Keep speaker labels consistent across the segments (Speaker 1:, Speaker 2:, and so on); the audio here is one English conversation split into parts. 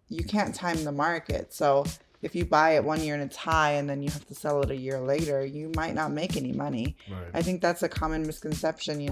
Speaker 1: you can't time the market. So if you buy it 1 year and it's high and then you have to sell it a year later, you might not make any money.
Speaker 2: Right.
Speaker 1: I think that's a common misconception.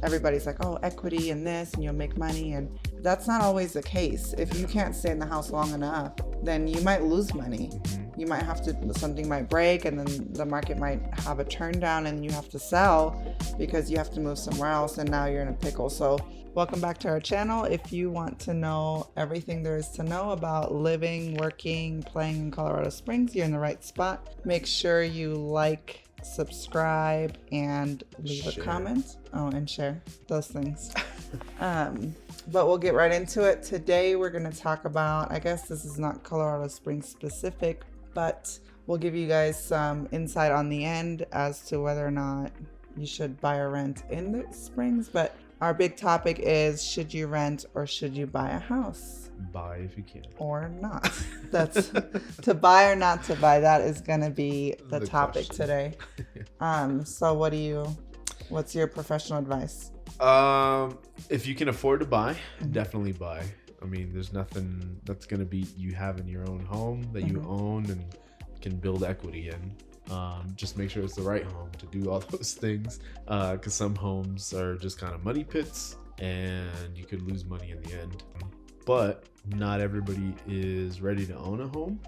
Speaker 1: Everybody's like, oh, equity and this, and you'll make money. And that's not always the case. If you can't stay in the house long enough, then you might lose money. You might have to, something might break, and then the market might have a turn down and you have to sell because you have to move somewhere else, and now you're in a pickle. So welcome back to our channel. If you want to know everything there is to know about living, working, playing in Colorado Springs, you're in the right spot. Make sure you like, subscribe, and leave a comment. Oh, and share those things. But we'll get right into it. Today we're going to talk about, I guess this is not Colorado Springs specific, but we'll give you guys some insight on the end as to whether or not you should buy or rent in the Springs. But our big topic is, should you rent or should you buy a house?
Speaker 2: Buy if you can.
Speaker 1: Or not. That's to buy or not to buy. That is going to be the topic question today. So what's your professional advice?
Speaker 2: If you can afford to buy, definitely buy. I mean, there's nothing that's going to beat you having your own home that you own and can build equity in. Just make sure it's the right home to do all those things, because some homes are just kind of money pits and you could lose money in the end. But not everybody is ready to own a home.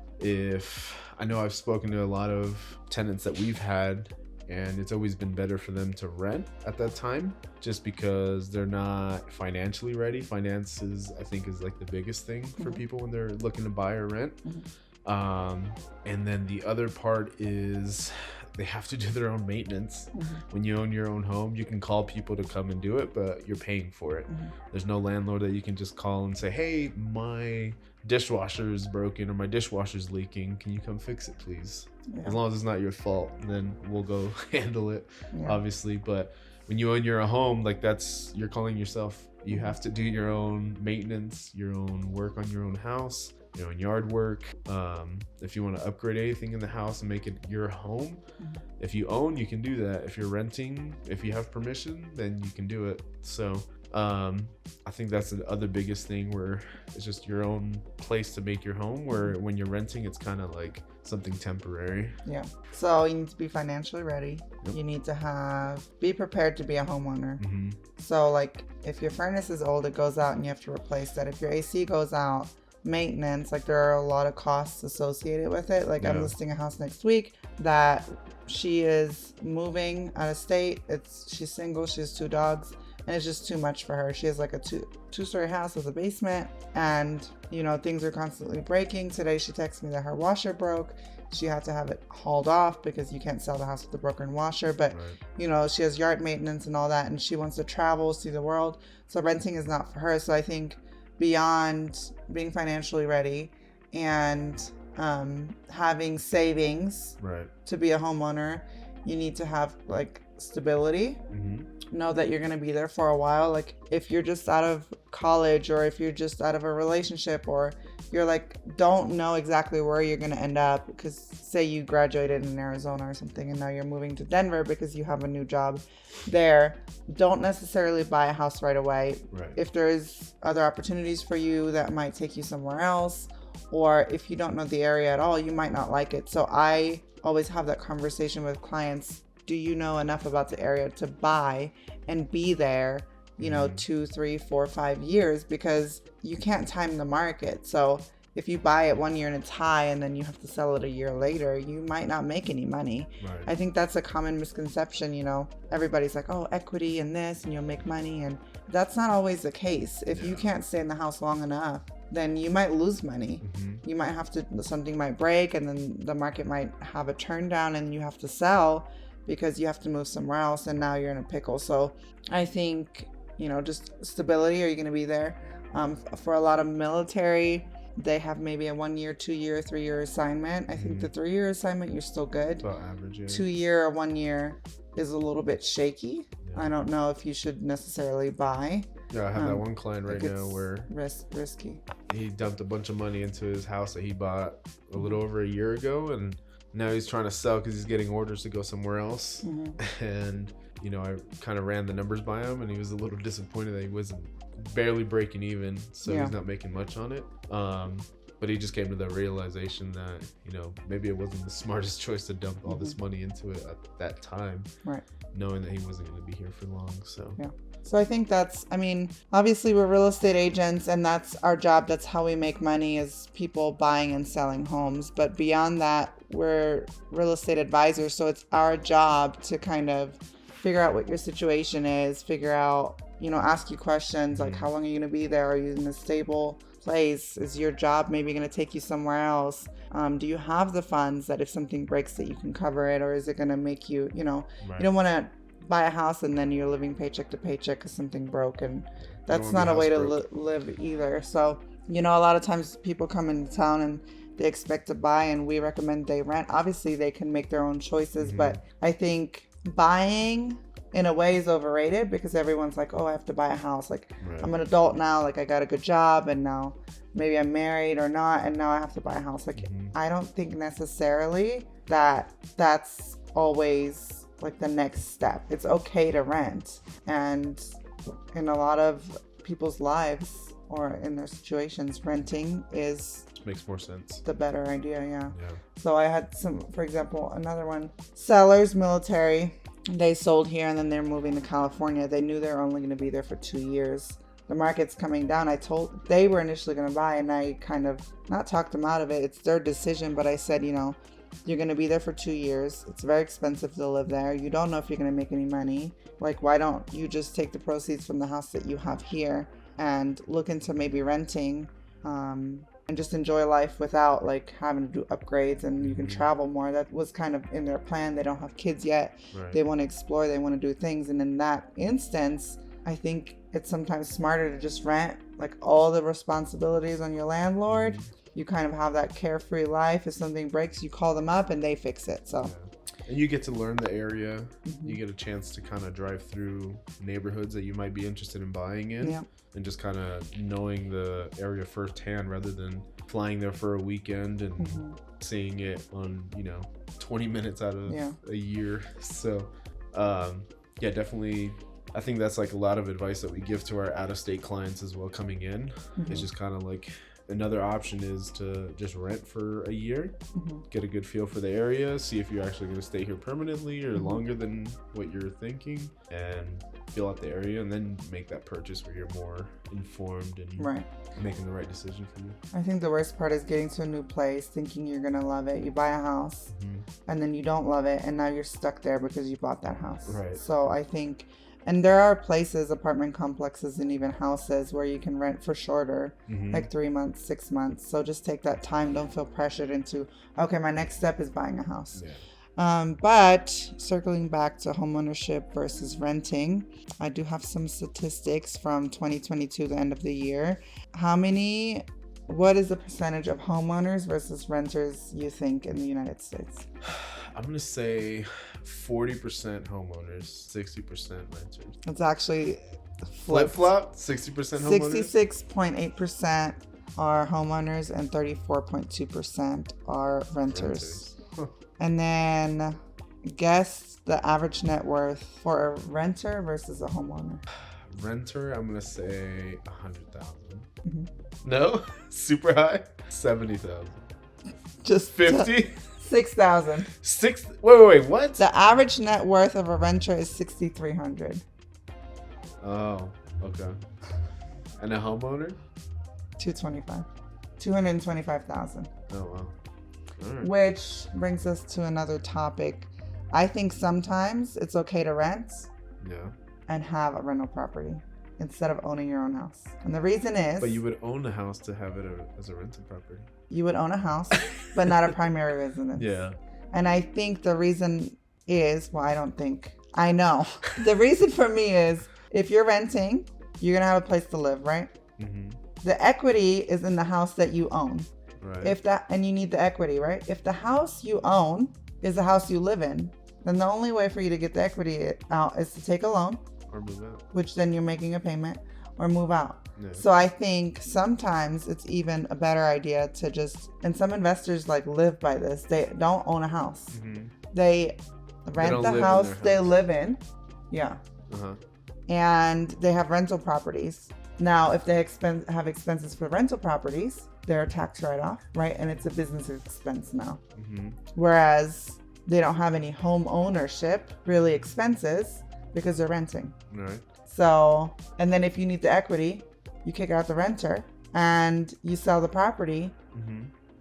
Speaker 2: I know I've spoken to a lot of tenants that we've had, and it's always been better for them to rent at that time, just because they're not financially ready. Finances, I think, is like the biggest thing for people when they're looking to buy or rent. And then the other part is they have to do their own maintenance. When you own your own home, you can call people to come and do it, but you're paying for it. There's no landlord that you can just call and say, hey, my dishwasher is broken or my dishwasher's leaking. Can you come fix it, please? As long as it's not your fault, then we'll go handle it, obviously. But when you own your own home, like you're calling yourself. You have to do your own maintenance, your own work on your own house, your own yard work. If you want to upgrade anything in the house and make it your home, if you own, you can do that. If you're renting, if you have permission, then you can do it. So I think that's the other biggest thing, where it's just your own place to make your home, where when you're renting, it's kind of like something temporary.
Speaker 1: Yeah. So you need to be financially ready. You need to be prepared to be a homeowner. So like if your furnace is old, it goes out and you have to replace that. If your AC goes out, maintenance, like there are a lot of costs associated with it. Like I'm listing a house next week that she is moving out of state. She's single, she has 2 dogs, and it's just too much for her. She has like a two-story house with a basement, and things are constantly breaking. Today she texted me that her washer broke. She had to have it hauled off because you can't sell the house with a broken washer. But she has yard maintenance and all that, and she wants to travel, see the world. So renting is not for her. So I think beyond being financially ready and having savings to be a homeowner, you need to have like stability. Know that you're going to be there for a while. Like if you're just out of college, or if you're just out of a relationship, or you're like don't know exactly where you're going to end up, because say you graduated in Arizona or something and now you're moving to Denver because you have a new job there, don't necessarily buy a house right away. If there's other opportunities for you that might take you somewhere else, or if you don't know the area at all, you might not like it. So I always have that conversation with clients. Do you know enough about the area to buy and be there, 2, 3, 4, 5 years? Because you can't time the market. So if you buy it 1 year and it's high and then you have to sell it a year later, you might not make any money. I think that's a common misconception. Everybody's like, oh, equity and this, and you'll make money. And that's not always the case. If you can't stay in the house long enough, then you might lose money. You might have to, something might break, and then the market might have a turn down and you have to sell because you have to move somewhere else, and now you're in a pickle. So I think, just stability. Are you going to be there? For a lot of military, they have maybe a 1 year, 2 year, 3 year assignment. I think the 3 year assignment, you're still good.
Speaker 2: About average,
Speaker 1: 2 year or 1 year is a little bit shaky. I don't know if you should necessarily buy.
Speaker 2: Yeah, I have that one client right now where
Speaker 1: risky.
Speaker 2: He dumped a bunch of money into his house that he bought a little over a year ago, and now he's trying to sell because he's getting orders to go somewhere else. And I kind of ran the numbers by him, and he was a little disappointed that he wasn't barely breaking even, so he's not making much on it. But But he just came to the realization that, maybe it wasn't the smartest choice to dump all this money into it at that time.
Speaker 1: Right.
Speaker 2: Knowing that he wasn't going to be here for long. So,
Speaker 1: yeah. So I think obviously we're real estate agents and that's our job. That's how we make money, is people buying and selling homes. But beyond that, we're real estate advisors. So it's our job to kind of figure out what your situation is, figure out, ask you questions like, how long are you going to be there? Are you in a stable place? Is your job maybe going to take you somewhere else? Do you have the funds that if something breaks that you can cover it? Or is it going to make you, you don't want to buy a house and then you're living paycheck to paycheck because something broke, and that's not a way to live either. So, a lot of times people come into town and they expect to buy, and we recommend they rent. Obviously, they can make their own choices, but I think buying in a way is overrated because everyone's like, oh, I have to buy a house. Like, I'm an adult now, like I got a good job, and now maybe I'm married or not, and now I have to buy a house. Like, I don't think necessarily that's always like the next step. It's okay to rent, and in a lot of people's lives or in their situations, renting
Speaker 2: makes more sense,
Speaker 1: the better idea. Yeah. So I had for example, another one, sellers, military, they sold here and then they're moving to California. They knew they're only going to be there for 2 years. The market's coming down. They were initially going to buy, and I kind of not talked them out of it. It's their decision, but I said, you're going to be there for 2 years. It's very expensive to live there. You don't know if you're going to make any money. Like, why don't you just take the proceeds from the house that you have here and look into maybe renting, and just enjoy life without like having to do upgrades, and you can travel more. That was kind of in their plan. They don't have kids yet. They want to explore. They want to do things. And in that instance, I think it's sometimes smarter to just rent, like all the responsibilities on your landlord. You kind of have that carefree life. If something breaks, you call them up and they fix it. So,
Speaker 2: and you get to learn the area. You get a chance to kind of drive through neighborhoods that you might be interested in buying in, and just kind of knowing the area firsthand rather than flying there for a weekend and seeing it on 20 minutes out of a year. So definitely, I think that's like a lot of advice that we give to our out-of-state clients as well coming in. It's just kind of like, another option is to just rent for a year, get a good feel for the area, see if you're actually going to stay here permanently or longer than what you're thinking, and feel out the area, and then make that purchase where you're more informed and making the right decision for you.
Speaker 1: I think the worst part is getting to a new place, thinking you're going to love it. You buy a house and then you don't love it, and now you're stuck there because you bought that house. So I think... And there are places, apartment complexes, and even houses where you can rent for shorter, like 3 months, 6 months. So just take that time. Don't feel pressured into, okay, my next step is buying a house. But circling back to homeownership versus renting, I do have some statistics from 2022, the end of the year. What is the percentage of homeowners versus renters you think in the United States?
Speaker 2: I'm going to say 40% homeowners, 60% renters.
Speaker 1: It's actually
Speaker 2: flip-flop, 60% homeowners?
Speaker 1: 66.8% are homeowners and 34.2% are renters. And then guess the average net worth for a renter versus a homeowner.
Speaker 2: Renter, I'm going to say 100,000. No? Super high? 70,000.
Speaker 1: Just
Speaker 2: 50?
Speaker 1: 6,000.
Speaker 2: Wait, what?
Speaker 1: The average net worth of a renter is $6,300.
Speaker 2: Oh, okay. And a homeowner?
Speaker 1: 225,000.
Speaker 2: Oh, wow. All right.
Speaker 1: Which brings us to another topic. I think sometimes it's okay to rent and have a rental property instead of owning your own house. And the reason is... But
Speaker 2: you would own a house to have it as a rental property.
Speaker 1: You would own a house, but not a primary residence. And I think the reason is, I know. The reason for me is, if you're renting, you're going to have a place to live, right? The equity is in the house that you own. And you need the equity, right? If the house you own is the house you live in, then the only way for you to get the equity out is to take a loan.
Speaker 2: Or move out.
Speaker 1: Which then you're making a payment, or move out. So I think sometimes it's even a better idea to just, and some investors like live by this. They don't own a house. They rent the house they live in. And they have rental properties. Now, if they have expenses for rental properties, their tax write-off, right? And it's a business expense now. Whereas they don't have any home ownership really expenses because they're renting.
Speaker 2: Right.
Speaker 1: So, and then if you need the equity, you kick out the renter and you sell the property,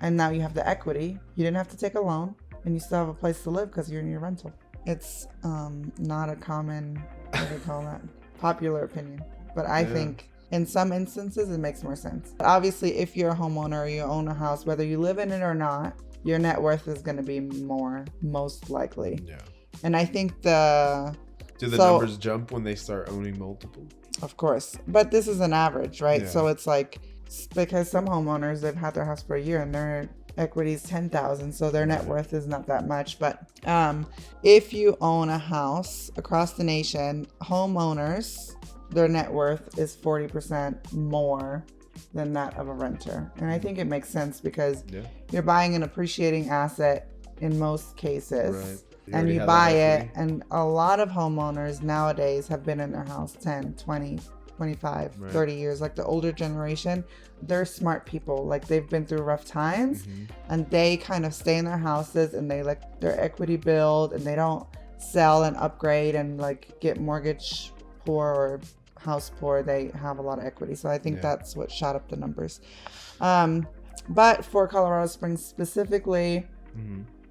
Speaker 1: and now you have the equity. You didn't have to take a loan, and you still have a place to live because you're in your rental. It's not a common, what do you call that, popular opinion. But I think in some instances it makes more sense. But obviously, if you're a homeowner or you own a house, whether you live in it or not, your net worth is going to be more, most likely.
Speaker 2: Yeah.
Speaker 1: And I think
Speaker 2: do the numbers jump when they start owning multiple?
Speaker 1: Of course. But this is an average, right?
Speaker 2: Yeah.
Speaker 1: So it's like, because some homeowners, they've had their house for a year and their equity is $10,000, so their net worth is not that much. But if you own a house across the nation, homeowners, their net worth is 40% more than that of a renter. And I think it makes sense because you're buying an appreciating asset in most cases.
Speaker 2: Right.
Speaker 1: And you buy it, and a lot of homeowners nowadays have been in their house 10, 20, 25, 30 years. Like the older generation, they're smart people. Like they've been through rough times, and they kind of stay in their houses, and they like their equity build, and they don't sell and upgrade and like get mortgage poor or house poor. They have a lot of equity. So I think that's what shot up the numbers. But for Colorado Springs specifically,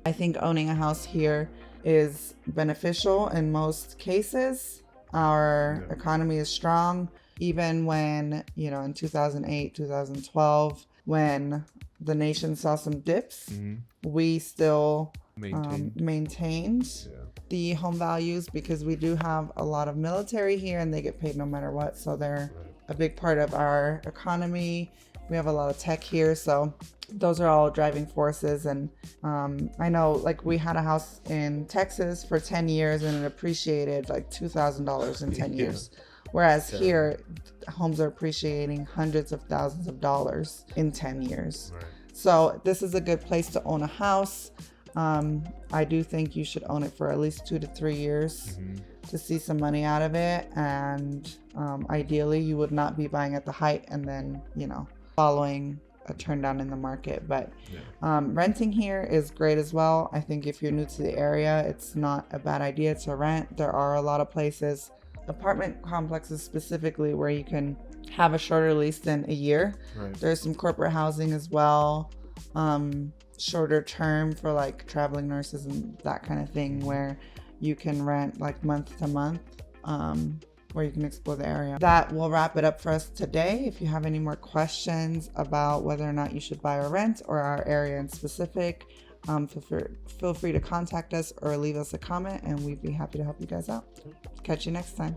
Speaker 1: I think owning a house here is beneficial in most cases. Our economy is strong. Even when, in 2008, 2012, when the nation saw some dips, we still maintained the home values because we do have a lot of military here and they get paid no matter what. So they're a big part of our economy. We have a lot of tech here, so those are all driving forces. And I know, like, we had a house in Texas for 10 years and it appreciated like $2,000 in 10 years. Whereas here, homes are appreciating hundreds of thousands of dollars in 10 years. Right. So this is a good place to own a house. I do think you should own it for at least 2 to 3 years to see some money out of it. And ideally, you would not be buying at the height and then, following a turn down in the market. But renting here is great as well. I think if you're new to the area, it's not a bad idea to rent. There are a lot of places, apartment complexes specifically, where you can have a shorter lease than a year. Right. There's some corporate housing as well, shorter term for like traveling nurses and that kind of thing, where you can rent like month to month, where you can explore the area. That will wrap it up for us today. If you have any more questions about whether or not you should buy or rent, or our area in specific, feel free to contact us or leave us a comment, and we'd be happy to help you guys out. Catch you next time.